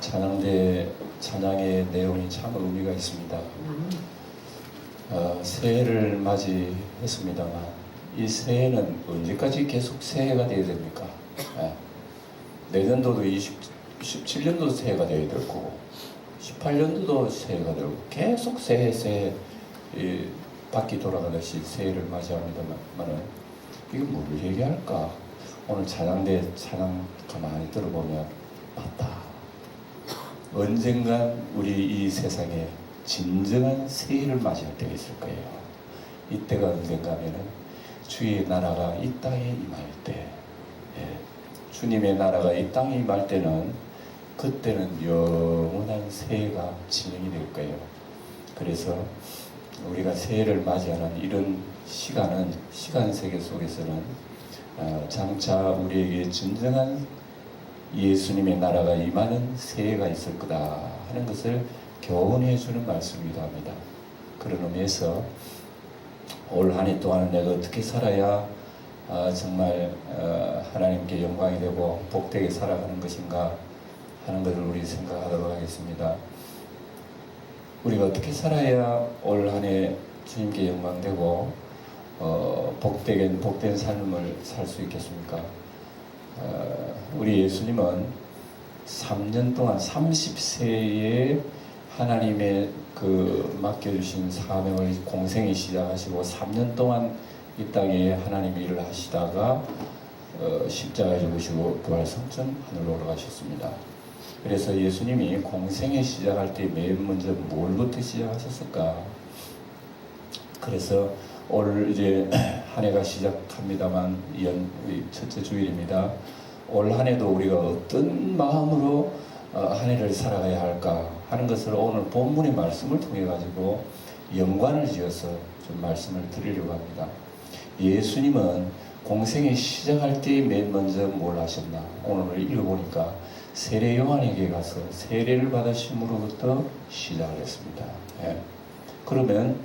찬양대 찬양의 내용이 참 의미가 있습니다. 새해를 맞이했습니다만 이 새해는 언제까지 계속 새해가 되어야 됩니까? 내년도도 17년도 새해가 되어야 될 거고 18년도도 새해가 되고 계속 새해 바퀴 돌아가듯이 새해를 맞이합니다만은 이게 뭘 얘기할까? 오늘 찬양대 찬양 가만히 들어보면 맞다. 언젠간 우리 이 세상에 진정한 새해를 맞이할 때가 있을 거예요. 이때가 언젠가 하면은 주의 나라가 이 땅에 임할 때, 주님의 나라가 이 땅에 임할 때는 그때는 영원한 새해가 진행이 될 거예요. 그래서 우리가 새해를 맞이하는 이런 시간은 시간 세계 속에서는 장차 우리에게 진정한 예수님의 나라가 임하는 새해가 있을 거다 하는 것을 교훈해 주는 말씀이기도 합니다. 그런 의미에서 올 한 해 동안 내가 어떻게 살아야 정말 하나님께 영광이 되고 복되게 살아가는 것인가 하는 것을 우리 생각하도록 하겠습니다. 우리가 어떻게 살아야 올 한 해 주님께 영광되고 복된 삶을 살 수 있겠습니까? 우리 예수님은 3년 동안 30세에 하나님의 맡겨주신 사명을 공생에 시작하시고 3년 동안 이 땅에 하나님의 일을 하시다가 십자가에 죽으시고 부활성천 하늘로 올라가셨습니다. 그래서 예수님이 공생에 시작할 때 맨 먼저 뭘부터 시작하셨을까? 그래서 올 이제 한 해가 시작합니다만 첫째 주일입니다. 올 한 해도 우리가 어떤 마음으로 한 해를 살아가야 할까 하는 것을 오늘 본문의 말씀을 통해 가지고 연관을 지어서 좀 말씀을 드리려고 합니다. 예수님은 공생에 시작할 때 맨 먼저 뭘 하셨나? 오늘 읽어보니까 세례 요한에게 가서 세례를 받으심으로부터 시작을 했습니다. 그러면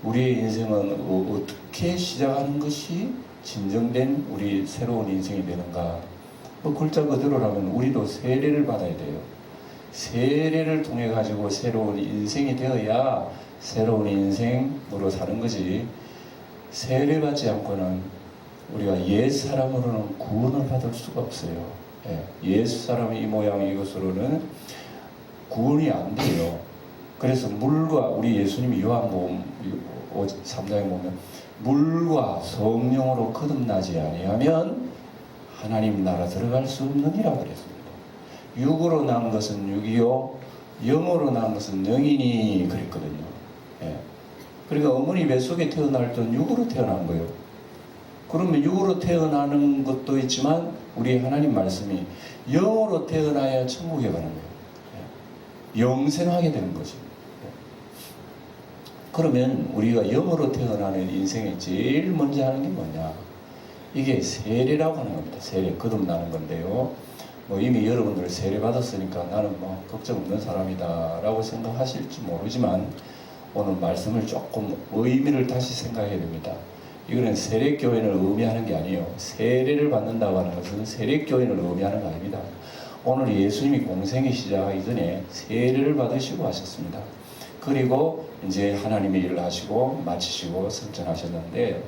우리의 인생은 어떻게 시작하는 것이 진정된 우리 새로운 인생이 되는가? 글자 그대로라면 우리도 세례를 받아야 돼요. 세례를 통해 가지고 새로운 인생이 되어야 새로운 인생으로 사는 거지. 세례 받지 않고는 우리가 옛 사람으로는 구원을 받을 수가 없어요. 옛 사람의 이 모양 이것으로는 구원이 안 돼요. 그래서 물과 우리 예수님이 요한복음 3장에 보면 물과 성령으로 거듭나지 아니하면 하나님 나라 들어갈 수 없느니라 그랬습니다. 육으로 난 것은 육이요 영으로 난 것은 영이니 그랬거든요. 그러니까 어머니 뱃속에 태어날 땐 육으로 태어난 거예요. 그러면 육으로 태어나는 것도 있지만 우리 하나님 말씀이 영으로 태어나야 천국에 가는 거예요. 영생하게 되는 거죠. 그러면 우리가 영으로 태어나는 인생에 제일 먼저 하는 게 뭐냐? 이게 세례라고 하는 겁니다. 세례, 거듭나는 건데요. 이미 여러분들 세례 받았으니까 나는 걱정 없는 사람이다 라고 생각하실지 모르지만 오늘 말씀을 조금 의미를 다시 생각해야 됩니다. 이거는 세례교인을 의미하는 게 아니에요. 세례를 받는다고 하는 것은 세례교인을 의미하는 거 아닙니다. 오늘 예수님이 공생이 시작하기 전에 세례를 받으시고 하셨습니다. 그리고 이제 하나님의 일을 하시고 마치시고 승천하셨는데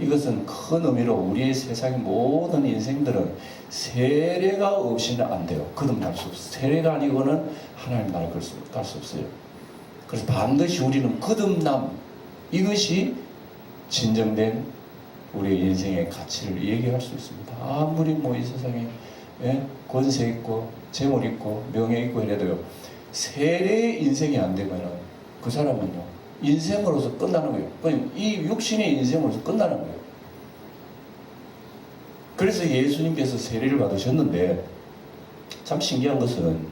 이것은 큰 의미로 우리의 세상의 모든 인생들은 세례가 없이는 안 돼요. 거듭날 수 없어요. 세례가 아니고는 하나님 나라에 갈 수 없어요. 그래서 반드시 우리는 거듭남 이것이 진정된 우리의 인생의 가치를 얘기할 수 있습니다. 아무리 이 세상에 권세 있고 재물 있고 명예 있고 이래도요. 세례의 인생이 안 되면은 그 사람은요. 인생으로서 끝나는 거예요. 이 육신의 인생으로서 끝나는 거예요. 그래서 예수님께서 세례를 받으셨는데 참 신기한 것은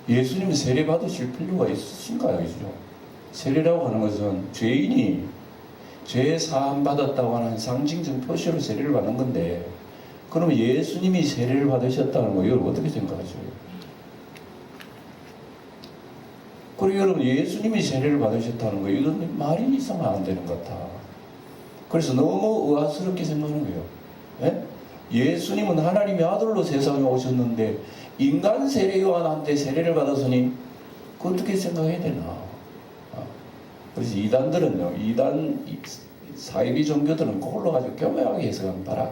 예수님은 세례 받으실 필요가 있으신가요? 그죠? 세례라고 하는 것은 죄인이 죄 사함 받았다고 하는 상징적 표시로 세례를 받는 건데 그러면 예수님이 세례를 받으셨다는 거 이걸 어떻게 생각하죠? 그리고 여러분 예수님이 세례를 받으셨다는 거 이건 말이 이상 안 되는 것 같아. 그래서 너무 의아스럽게 생각하는 거예요. 예수님은 하나님의 아들로 세상에 오셨는데 인간 세례요한한테 세례를 받았으니 그 어떻게 생각해야 되나? 그래서 이단들은요, 이단 사이비 종교들은 그걸로 가지고 교묘하게 해석하는 봐라.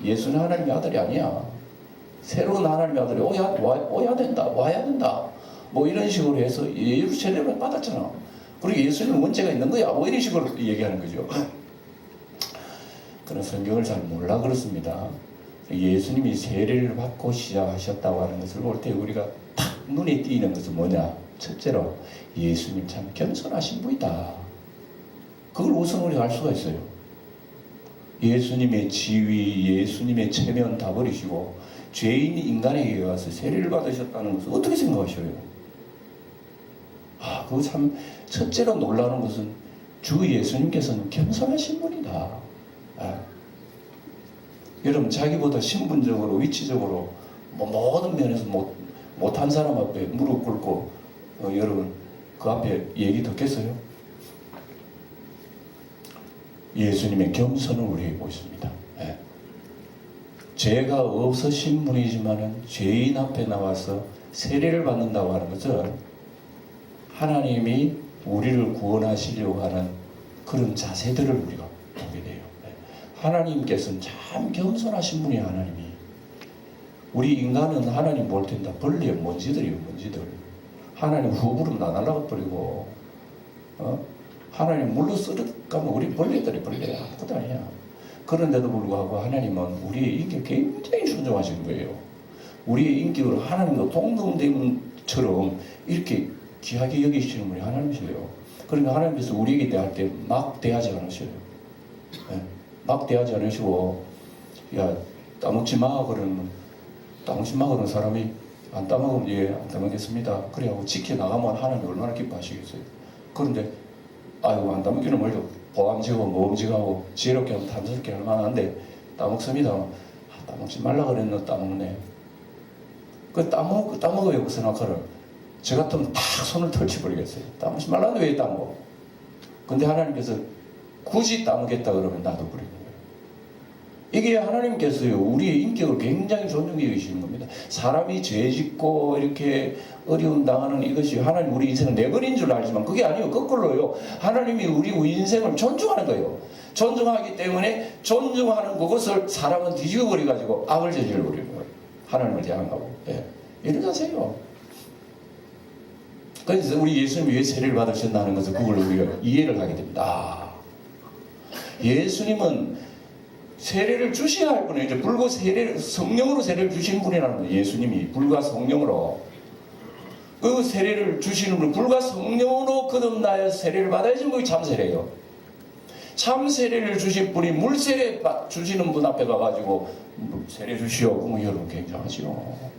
예수는 하나님의 아들이 아니야. 새로운 하나님의 아들이 와야 된다. 뭐 이런 식으로 해서 예수 세례를 받았잖아. 그리고 예수님은 문제가 있는 거야. 뭐 이런 식으로 얘기하는 거죠. 그런 성경을 잘 몰라 그렇습니다. 예수님이 세례를 받고 시작하셨다고 하는 것을 볼 때 우리가 탁 눈에 띄는 것은 뭐냐? 첫째로 예수님 참 겸손하신 분이다. 그걸 우선 우리가 알 수가 있어요. 예수님의 지위, 예수님의 체면 다 버리시고 죄인 인간에게 와서 세례를 받으셨다는 것을 어떻게 생각하셔요? 그거 참 첫째로 놀라는 것은 주 예수님께서는 겸손하신 분이다. 여러분 자기보다 신분적으로 위치적으로 모든 면에서 못한 사람 앞에 무릎 꿇고 여러분 그 앞에 얘기 듣겠어요? 예수님의 겸손을 우리에게 보십니다. 죄가 없으신 분이지만은 죄인 앞에 나와서 세례를 받는다고 하는 것은 하나님이 우리를 구원하시려고 하는 그런 자세들을 우리가 보게 돼요. 하나님께서는 참 겸손하신 분이에요. 하나님이. 우리 인간은 하나님 볼 땐 다 벌레요. 먼지들이에요. 먼지들. 하나님 후부름 다 날라가버리고 하나님 물로 썰어가면 우리 벌레야. 아무것도 아니야. 그런데도 불구하고 하나님은 우리의 인격에 굉장히 순종하시는 거예요. 우리의 인격으로 하나님과 동등됨처럼 이렇게 귀하게 여기시는 분이 하나님이세요. 그러니까 하나님께서 우리에게 대할 때 막 대하지 않으셔요. 막 대하지 않으시고 야 따먹지 마 그러면 따먹지 마 그러는 사람이 안 따먹으면 예 안 따먹겠습니다. 그래하고 지켜나가면 하나님이 얼마나 기뻐하시겠어요. 그런데 아이고 안 따먹기는 뭘요. 보암직하고 모험직하고 지혜롭게 하고 탐스럽게 할 만한데 따먹습니다. 따먹지 말라 그랬노 따먹네. 따먹어요 그 생각하를. 저 같으면 탁 손을 털치버리겠어요. 따먹지 말라는데 왜 따먹어? 근데 하나님께서 굳이 따먹겠다 그러면 놔둬버리는 거예요. 이게 하나님께서요 우리의 인격을 굉장히 존중해 주시는 겁니다. 사람이 죄 짓고 이렇게 어려움 당하는 이것이 하나님 우리 인생을 내버린 줄 알지만 그게 아니에요. 거꾸로요. 하나님이 우리 인생을 존중하는 거예요. 존중하기 때문에 존중하는 그것을 사람은 뒤집어버려가지고 악을 저질러버리는 거예요. 하나님을 대항하고. 이런 자세요. 그래서 우리 예수님이 왜 세례를 받으셨나 는 것을 그걸 우리가 이해를 하게 됩니다. 예수님은 세례를 주셔야 할 분이에요. 이제 불과 성령으로 세례를 주신 분이라는 거예요. 예수님이 불과 성령으로. 그 세례를 주시는 분, 불과 성령으로 거듭나야 세례를 받아야지 그게 참 세례예요. 참 세례를 주신 분이 물세례 주시는 분 앞에 가가지고 세례 주시오. 그러면 여러분 굉장하지요.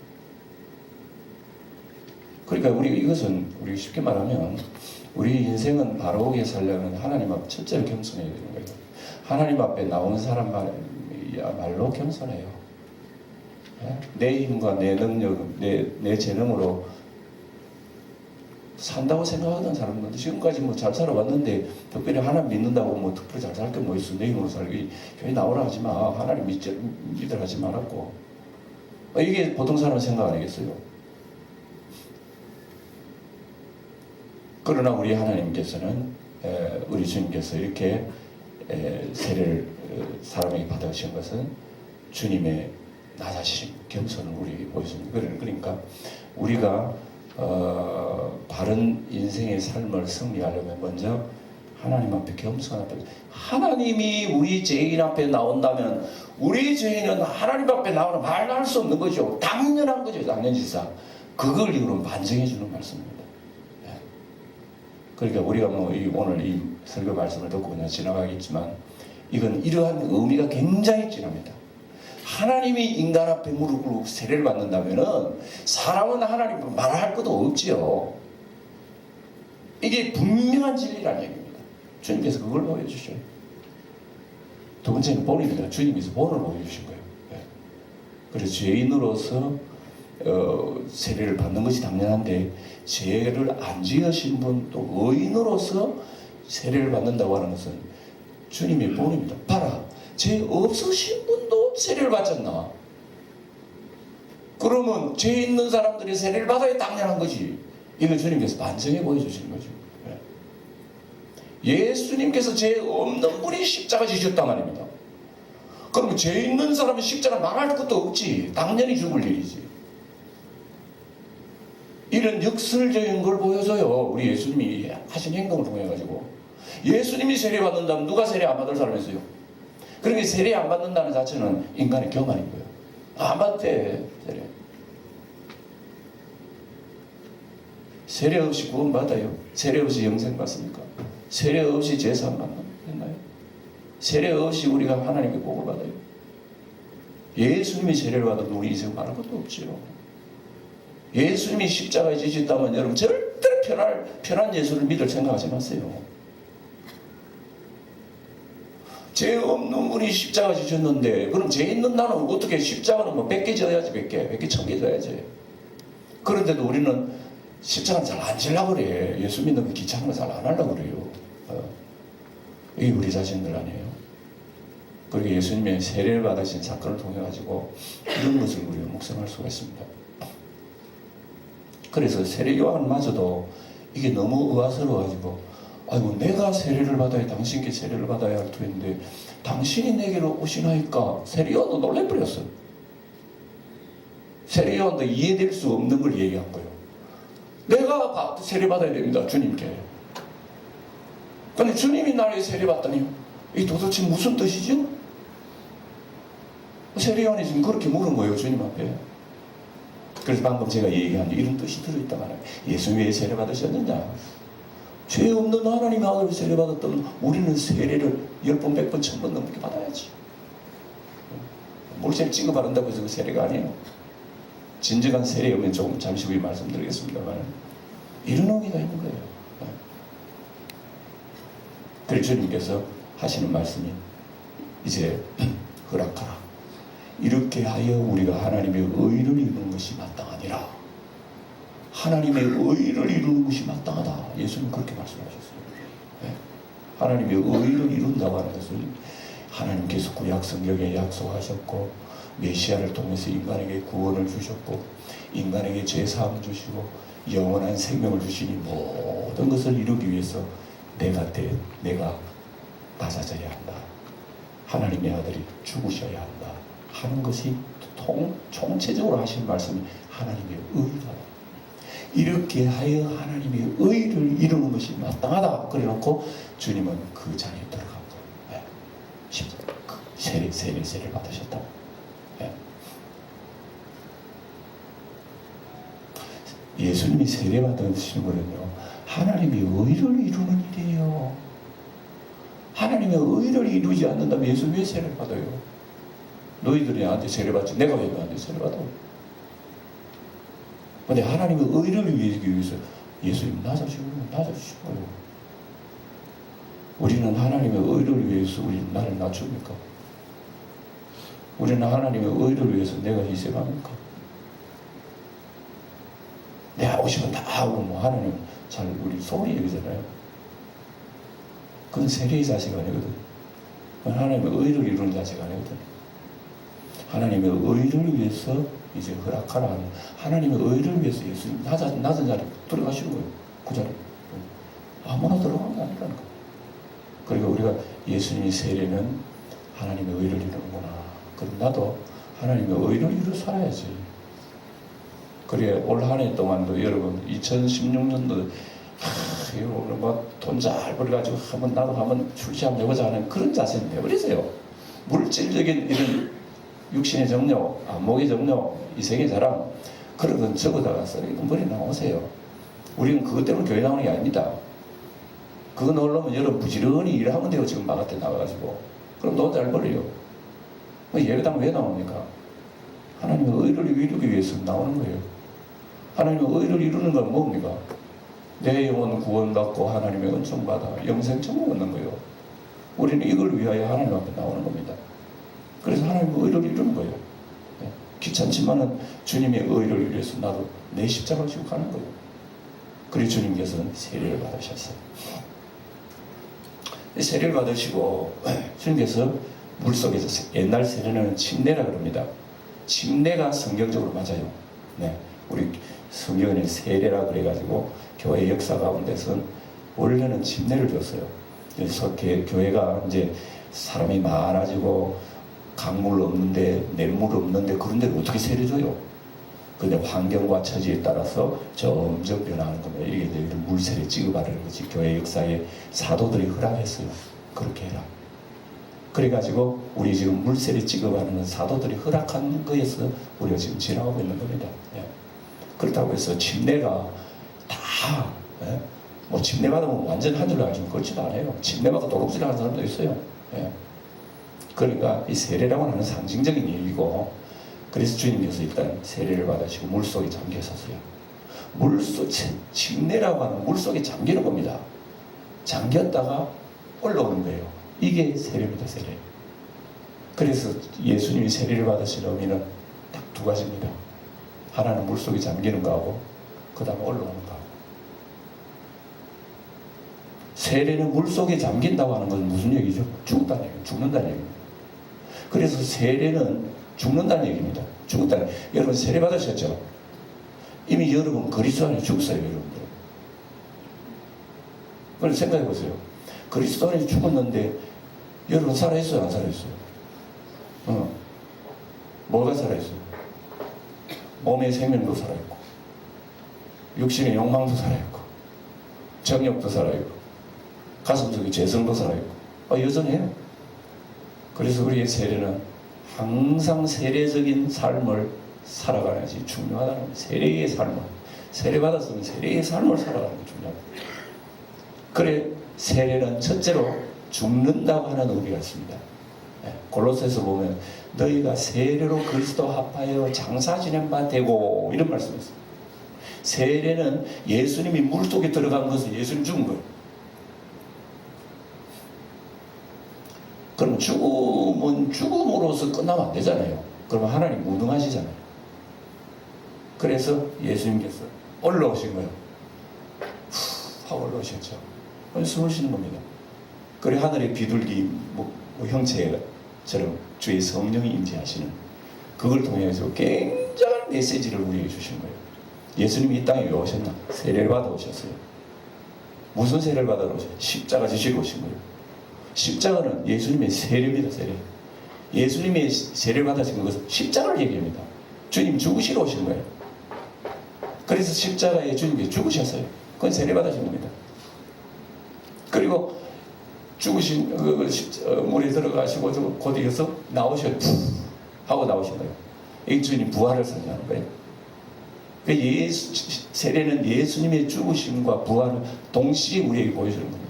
그러니까 이것은 우리 쉽게 말하면 우리 인생은 바로게 살려면 하나님 앞에 첫째로 겸손해야 되는 거예요. 하나님 앞에 나오는 사람말로 겸손해요. 내 힘과 내 능력, 내 재능으로 산다고 생각하던 사람들도 지금까지 잘 살아왔는데 특별히 하나님 믿는다고 특별히 잘 살 게 뭐 있어. 내 힘으로 살기. 교회 나오라 하지 마. 하나님 믿으라 하지 말았고. 이게 보통 사람 생각 아니겠어요? 그러나 우리 하나님께서는 우리 주님께서 이렇게 세례를 사람에게 받으신 것은 주님의 낮아심, 겸손을 우리에게 보여줍니다. 그러니까 우리가 바른 인생의 삶을 승리하려면 먼저 하나님 앞에 겸손 앞에 하나님이 우리 죄인 앞에 나온다면 우리 죄인은 하나님 앞에 나오는 말도 할 수 없는 거죠. 당연한 거죠. 당연지사. 그걸 이유로 반증해 주는 말씀입니다. 그러니까 우리가 오늘 이 설교 말씀을 듣고 그냥 지나가겠지만 이건 이러한 의미가 굉장히 진합니다. 하나님이 인간 앞에 무릎 꿇고 세례를 받는다면은 사람은 하나님과 말할 것도 없지요. 이게 분명한 진리라는 얘기입니다. 주님께서 그걸 보여주셔요. 두 번째는 본입니다. 주님께서 본을 보여주신 거예요. 그래서 죄인으로서 세례를 받는 것이 당연한데 죄를 안 지으신 분 또 의인으로서 세례를 받는다고 하는 것은 주님의 본입니다. 봐라, 죄 없으신 분도 세례를 받잖나. 그러면 죄 있는 사람들이 세례를 받아야 당연한 거지. 이걸 주님께서 반증해 보여주시는 거죠. 예수님께서 죄 없는 분이 십자가 지셨단 말입니다. 그러면 죄 있는 사람은 십자가 말할 것도 없지. 당연히 죽을 일이지. 이런 역설적인 걸 보여줘요. 우리 예수님이 하신 행동을 통해 가지고. 예수님이 세례 받는다면 누가 세례 안 받을 사람이 있어요? 그러니까 세례 안 받는다는 자체는 인간의 교만인 거예요. 안 받대 세례. 세례 없이 구원 받아요? 세례 없이 영생 받습니까? 세례 없이 제사안 받나요? 세례 없이 우리가 하나님의 복을 받아요? 예수님이 세례를 받아도 우리 인생 말할 것도 없지요. 예수님이 십자가에 지셨다면 여러분 절대로 편한 예수를 믿을 생각하지 마세요. 죄 없는 분이 십자가 지셨는데 그럼 죄 있는 나는 어떻게 십자가는 뭐 100개 져야지 100개 1000개 져야지. 그런데도 우리는 십자가는 잘 안 지려고 그래. 예수 믿는 거 귀찮은 거 잘 안 하려고 그래요. 이게 우리 자신들 아니에요. 그리고 예수님의 세례를 받으신 사건을 통해 가지고 이런 것을 우리가 묵상할 수가 있습니다. 그래서 세례 요한마저도 이게 너무 의아스러워 가지고 아이고 내가 세례를 받아야 당신께 세례를 받아야 할 터인데 당신이 내게로 오시나이까. 세례 요한도 놀래버렸어. 세례 요한도 이해될 수 없는 걸 얘기한 거예요. 내가 세례 받아야 됩니다. 주님께. 근데 주님이 나에게 세례 받다니요. 이 도대체 무슨 뜻이죠? 세례 요한이 지금 그렇게 물은 거예요. 주님 앞에. 그래서 방금 제가 얘기한 이런 뜻이 들어있단 말이에요. 예수님이 왜 세례 받으셨느냐? 죄 없는 하나님의 아들을 세례 받았다면 우리는 세례를 10번, 100번, 1000번 넘게 받아야지. 물질 찍어 바른다고 해서 그 세례가 아니에요. 진정한 세례면 조금 잠시 후에 말씀드리겠습니다만 이런 의미가 있는 거예요. 그래서 주님께서 하시는 말씀이 이제 허락하라. 이렇게 하여 우리가 하나님의 의를 이루는 것이 마땅하니라. 하나님의 의를 이루는 것이 마땅하다. 예수님 그렇게 말씀하셨어요. 네. 하나님의 의를 이룬다고 하는 것은 하나님께서 구약 성경에 약속하셨고 메시아를 통해서 인간에게 구원을 주셨고 인간에게 죄사함을 주시고 영원한 생명을 주시니 모든 것을 이루기 위해서 내가 낮아져야 한다. 하나님의 아들이 죽으셔야 한다. 하는 것이 총체적으로 하신 말씀이 하나님의 의다. 이렇게 하여 하나님의 의를 이루는 것이 마땅하다. 그래놓고 주님은 그 자리에 들어간 거예요. 네. 세례를 받으셨다. 네. 예수님이 세례 받으시는 거는요, 하나님의 의를 이루는 일이에요. 하나님의 의를 이루지 않는다면 예수 왜 세례를 받아요? 너희들이 나한테 세례 받지 내가 왜 너한테 세례 받아? 근데 하나님의 의를 위해서 예수님 낮아주시고요. 우리는 하나님의 의를 위해서 나를 낮춥니까? 우리는 하나님의 의를 위해서 내가 희생합니까? 내 하고 싶은 다 하고 뭐 하나님 잘 우리 소리 얘기잖아요. 그건 세례의 자세가 아니거든. 그건 하나님의 의를 이루는 자세가 아니거든. 하나님의 의를 위해서 이제 허락하라 하는 하나님의 의를 위해서 예수님 낮은 자리에 들어가시는 거예요. 그 자리에. 아무나 들어간 게 아니라는 거예요. 그리고 우리가 예수님이 세례는 하나님의 의를 이루는구나. 그럼 나도 하나님의 의를 이루어 살아야지. 그래 올 한 해 동안도 여러분 2016년도 오늘 돈 잘 벌어가지고 나도 출시하면 해보자 하는 그런 자세는 해버리세요. 물질적인 이런 육신의 정욕, 안목의 정욕, 이생의 자랑 그런 건 적어다가 쓰레기 머리 나오세요. 우리는 그것 때문에 교회 나오는 게 아닙니다. 그거 넣으려면 여러분 부지런히 일하면 돼요. 지금 바깥에 나가가지고. 그럼 돈 잘 벌어요. 예배당 왜 나옵니까? 하나님의 의를 이루기 위해서 나오는 거예요. 하나님의 의를 이루는 건 뭡니까? 내 영혼 구원받고 하나님의 은총 받아 영생 천국 얻는 거예요. 우리는 이걸 위하여 하나님 앞에 나오는 겁니다. 그래서 하나님의 의를 이루는 거예요. 네. 귀찮지만은 주님의 의를 위해서 나도 내 십자가를 지고 가는 거예요. 그래서 주님께서는 세례를 받으셨어요. 세례를 받으시고 주님께서 물속에서 옛날 세례는 침례라 그럽니다. 침례가 성경적으로 맞아요. 네, 우리 성경에 세례라 그래가지고 교회 역사 가운데서는 원래는 침례를 줬어요. 그래서 교회가 이제 사람이 많아지고 강물 없는데 냇물 없는데 그런데 어떻게 세례 줘요? 근데 환경과 처지에 따라서 점점 변하는 겁니다. 이게 이런 물세례 취급하는 거지. 교회 역사에 사도들이 허락했어요. 그렇게 해라. 그래가지고 우리 지금 물세례 취급하는 사도들이 허락한 거에서 우리가 지금 지나가고 있는 겁니다. 예. 그렇다고 해서 침례가 다 뭐 침례 받으면 완전 한 줄로 알지만 그렇지도 않아요. 침례 받고 도둑질 하는 사람도 있어요. 예. 그러니까 이 세례라고 하는 상징적인 얘기고, 그래서 주님께서 일단 세례를 받으시고 물속에 잠기셨어요. 침례라고 하는 물속에 잠기는 겁니다. 잠겼다가 올라오는 거예요. 이게 세례입니다. 세례. 그래서 예수님이 세례를 받으신 의미는 딱 두 가지입니다. 하나는 물속에 잠기는 거하고 그 다음에 올라오는 거하고. 세례는 물속에 잠긴다고 하는 건 무슨 얘기죠? 죽었다는 얘기예요. 죽는다는 얘기입니다. 그래서 세례는 죽는다는 얘기입니다. 죽었다는. 여러분 세례 받으셨죠? 이미 여러분 그리스도 안에 죽었어요. 여러분들. 그럼 생각해 보세요. 그리스도 안에 죽었는데 여러분 살아있어요? 안 살아있어요? 뭐가 살아있어요? 몸의 생명도 살아있고 육신의 욕망도 살아있고 정욕도 살아있고 가슴속의 재성도 살아있고 여전해요. 그래서 우리의 세례는 항상 세례적인 삶을 살아가는 것이 중요하다는 거예요. 세례의 삶을. 세례받았으면 세례의 삶을 살아가는 게 중요합니다. 그래 세례는 첫째로 죽는다고 하는 의미가 있습니다. 골로새서 보면 너희가 세례로 그리스도 합하여 장사 지낸 바 되고 이런 말씀이 있습니다. 세례는 예수님이 물속에 들어간 것은 예수님 죽은 거예요. 그럼 죽음은 죽음으로서 끝나면 안 되잖아요. 그러면 하나님 무능하시잖아요. 그래서 예수님께서 올라오신 거예요. 후 하고 올라오셨죠. 숨을 쉬는 겁니다. 그래 하늘의 비둘기 형체처럼 주의 성령이 임재하시는 그걸 통해서 굉장한 메시지를 우리에게 주신 거예요. 예수님이 이 땅에 왜 오셨나? 세례를 받아 오셨어요. 무슨 세례를 받아 오셨어요? 십자가 지시고 오신 거예요. 십자가는 예수님의 세례입니다. 세례. 예수님의 세례를 받으신 것은 십자가를 얘기합니다. 주님 죽으시러 오신 거예요. 그래서 십자가에 주님이 죽으셨어요. 그건 세례 받으신 겁니다. 그리고 죽으신 물에 들어가시고 곧 이어서 나오셔 하고 나오신 거예요. 이 주님 부활을 상징하는 거예요. 세례는 예수님의 죽으심과 부활을 동시에 우리에게 보여주는 겁니다.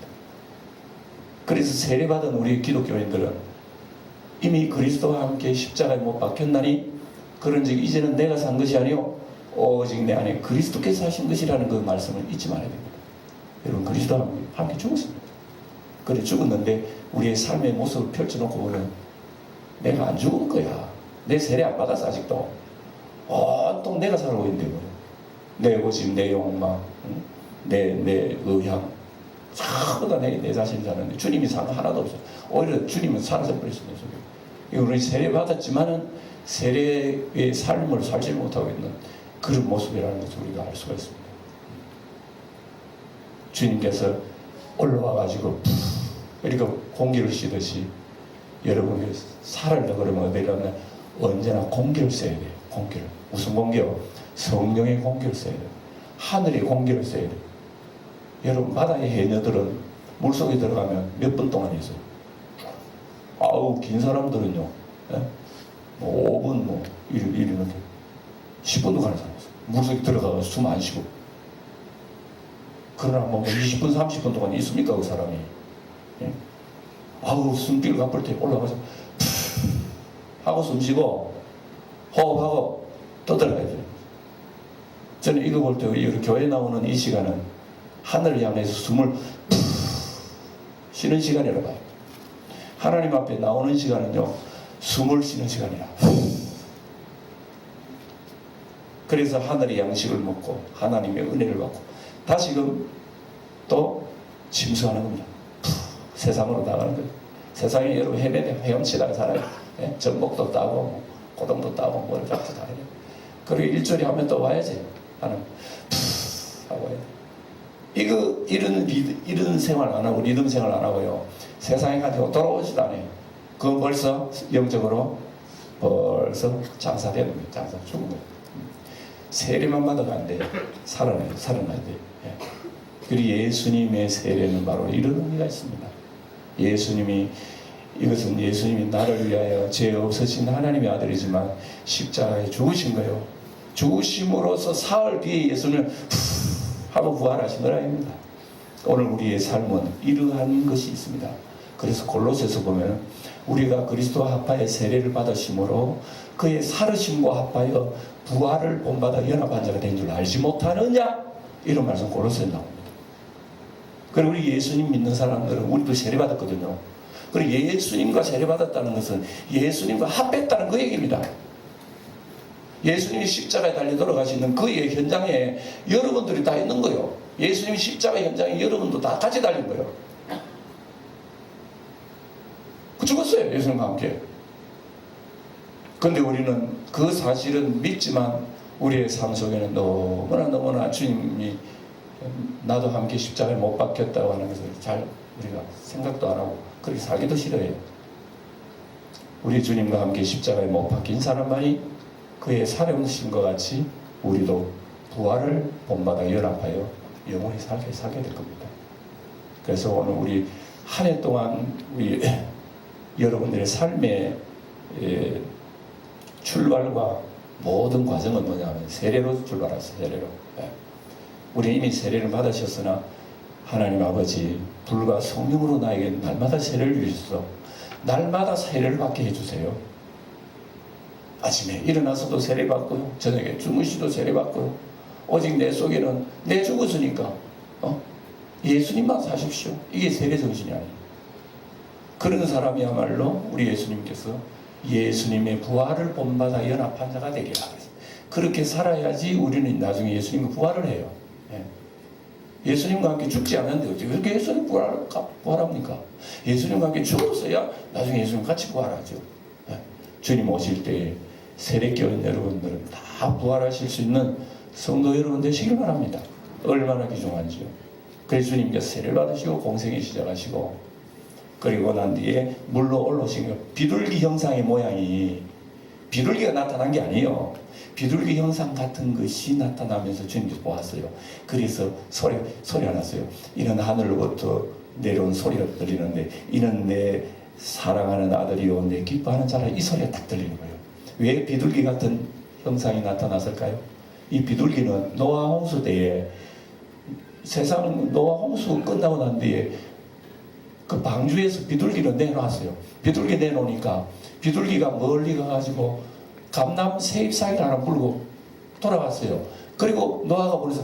그래서 세례받은 우리 기독교인들은 이미 그리스도와 함께 십자가에 못 박혔나니 그런즉 이제는 내가 산 것이 아니요 오직 내 안에 그리스도께서 하신 것이라는 그 말씀을 잊지 말아야 됩니다. 여러분 그리스도와 함께 죽었습니다. 그래 죽었는데 우리의 삶의 모습을 펼쳐놓고 보면 내가 안 죽은 거야. 내 세례 안 받았어 아직도. 온통 내가 살고 있는데 내 고집, 내 욕망, 내 의향 전부 다 내 자신이 사는데 주님이 사는 하나도 없어요. 오히려 주님은 사라져버렸습니다. 우리 세례 받았지만은 세례의 삶을 살지 못하고 있는 그런 모습이라는 것을 우리가 알 수가 있습니다. 주님께서 올라와가지고 그러니까 공기를 쐬듯이 여러분이 살으려 그러면 어디라면 언제나 공기를 쐬야 돼요. 공기를. 무슨 공기요? 성령의 공기를 쐬야 돼요. 하늘의 공기를 쐬야 돼요. 여러분 바다의 해녀들은 물속에 들어가면 몇 분 동안 있어요. 아우 긴 사람들은요 뭐 5분 뭐 이러는데 10분도 가는 사람 있어요. 물속에 들어가서 숨 안 쉬고. 그러나 뭐 20분 30분 동안 있습니까 그 사람이. 아우 숨길 가쁠 때 올라가서 하고 숨 쉬고 호흡하고 떠들어가야 돼요. 저는 이거 볼 때 우리 교회 나오는 이 시간은 하늘을 향해서 숨을 쉬는 시간이라고 봐요. 하나님 앞에 나오는 시간은요 숨을 쉬는 시간이라. 그래서 하늘의 양식을 먹고 하나님의 은혜를 받고 다시금 또 침수하는 겁니다. 세상으로 나가는 거예요. 세상에 여러분 헤매며 헤엄치다가 살아요. 전복도 따고 고동도 따고 뭘 잡고 다 해요. 그리고 일주일에 하면 또 와야지. 하는 하고 와야 돼. 이런 생활 안 하고 리듬 생활 안 하고요. 세상에 가지고 돌아오지도 않아요. 그건 벌써 영적으로 벌써 장사되는 거예요. 장사 죽은 거예요. 세례만 받아가 안 돼요. 살아나야 돼요. 예. 그리고 예수님의 세례는 바로 이런 의미가 있습니다. 이것은 예수님이 나를 위하여 죄 없으신 하나님의 아들이지만 십자가에 죽으신 거예요. 죽으심으로써 사흘 뒤에 예수님을 하고 부활하신 거라입니다. 오늘 우리의 삶은 이러한 것이 있습니다. 그래서 골로새서 보면 우리가 그리스도와 합하여 세례를 받으심으로 그의 살으심과 합하여 부활을 본받아 연합한 자가 된 줄 알지 못하느냐? 이런 말씀 골로새에 나옵니다. 그리고 우리 예수님 믿는 사람들은 우리도 세례 받았거든요. 그리고 예수님과 세례 받았다는 것은 예수님과 합했다는 그 얘기입니다. 예수님이 십자가에 달려 돌아가시는 그의 현장에 여러분들이 다 있는 거예요. 예수님이 십자가 현장에 여러분도 다 같이 달린 거예요. 죽었어요. 예수님과 함께. 그런데 우리는 그 사실은 믿지만 우리의 삶 속에는 너무나 주님이 나도 함께 십자가에 못 박혔다고 하는 것을 잘 우리가 생각도 안 하고 그렇게 살기도 싫어해요. 우리 주님과 함께 십자가에 못 박힌 사람만이 그의 살아오심과 같이 우리도 부활을 본받아 연합하여 영원히 살게 될 겁니다. 그래서 오늘 우리 한 해 동안 우리 여러분들의 삶의 출발과 모든 과정은 뭐냐면 세례로 출발했어요. 세례로. 우리 이미 세례를 받으셨으나 하나님 아버지 불과 성령으로 나에게 날마다 세례를 주셔서 날마다 세례를 받게 해주세요. 아침에 일어나서도 세례받고요. 저녁에 주무시도 세례받고요. 오직 내 속에는 내 죽었으니까 예수님만 사십시오. 이게 세례 정신이 아니에요. 그런 사람이야말로 우리 예수님께서 예수님의 부활을 본받아 연합한 자가 되리라. 그렇게 살아야지 우리는 나중에 예수님과 부활을 해요. 예수님과 함께 죽지 않았는데 어떻게 그렇게 예수님 부활합니까? 예수님과 함께 죽었어야 나중에 예수님 같이 부활하죠. 주님 오실 때 세례교인 여러분들은 다 부활하실 수 있는 성도 여러분 되시길 바랍니다. 얼마나 귀중한지요. 그래서 주님께서 세례를 받으시고 공생에 시작하시고 그리고 난 뒤에 물로 올라오신 거 비둘기 형상의 모양이 비둘기가 나타난 게 아니에요. 비둘기 형상 같은 것이 나타나면서 주님께서 보았어요. 그래서 소리가 났어요. 이런 하늘로부터 내려온 소리가 들리는데 이는 내 사랑하는 아들이요 내 기뻐하는 자라 이 소리가 딱 들리는 거예요. 왜 비둘기 같은 형상이 나타났을까요? 이 비둘기는 노아 홍수 때에 세상 노아 홍수 끝나고 난 뒤에 그 방주에서 비둘기를 내놓았어요. 비둘기 내놓으니까 비둘기가 멀리 가가지고 감람 세입사기를 하나 불고 돌아갔어요. 그리고 노아가 보면서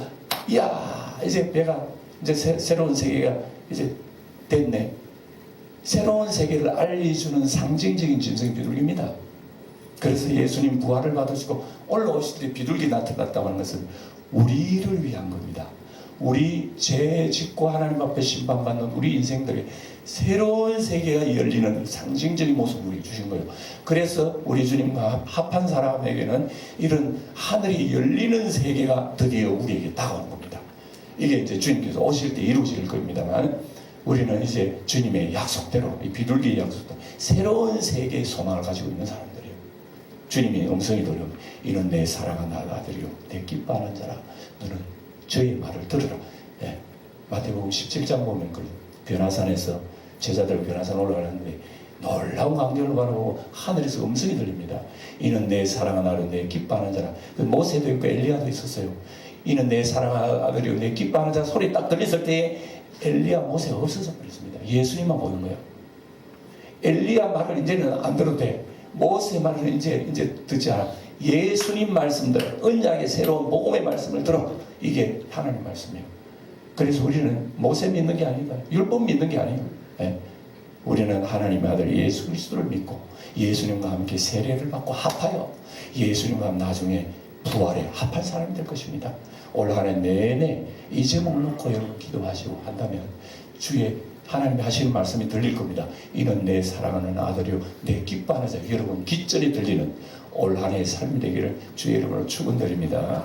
이야 이제 배가 이제 새로운 세계가 이제 됐네. 새로운 세계를 알려주는 상징적인 짐승이 비둘기입니다. 그래서 예수님 부활을 받으시고 올라오실 때 비둘기 나타났다고 하는 것은 우리를 위한 겁니다. 우리 죄 짓고 하나님 앞에 심판받는 우리 인생들의 새로운 세계가 열리는 상징적인 모습을 우리에게 주신 거예요. 그래서 우리 주님과 합한 사람에게는 이런 하늘이 열리는 세계가 드디어 우리에게 다가오는 겁니다. 이게 이제 주님께서 오실 때 이루어질 겁니다만 우리는 이제 주님의 약속대로 이 비둘기의 약속대로 새로운 세계의 소망을 가지고 있는 사람들이에요. 주님의 음성이 들려오면 이는 내 사랑하는 아들이요 내 기뻐하는 자라 너는 저의 말을 들으라. 마태복음 17장 보면 그 변화산에서 제자들 변화산 올라가는데 놀라운 광경을 바라보고 하늘에서 음성이 들립니다. 이는 내 사랑하는 아들 내 기뻐하는 자라. 그 모세도 있고 엘리야도 있었어요. 이는 내 사랑하는 아들이요 내 기뻐하는 자라 소리 딱 들렸을 때 엘리야 모세가 없어져 버렸습니다. 예수님만 보는 거예요. 엘리야 말을 이제는 안 들어도 돼. 모세 말을 이제 듣지 않아. 예수님 말씀들, 언약의 새로운 복음의 말씀을 들어. 이게 하나님 말씀이에요. 그래서 우리는 모세 믿는 게 아니다. 율법 믿는 게 아니에요. 우리는 하나님의 아들 예수 그리스도를 믿고 예수님과 함께 세례를 받고 합하여 예수님과 나중에 부활에 합한 사람이 될 것입니다. 올 한 해 내내 이 제목 놓고 여러분 기도하시고 한다면 주의 하나님이 하시는 말씀이 들릴 겁니다. 이는 내 사랑하는 아들이요 내 기뻐하는 자. 여러분 기전이 들리는 올 한 해의 삶이 되기를 주의 이름으로 축원드립니다.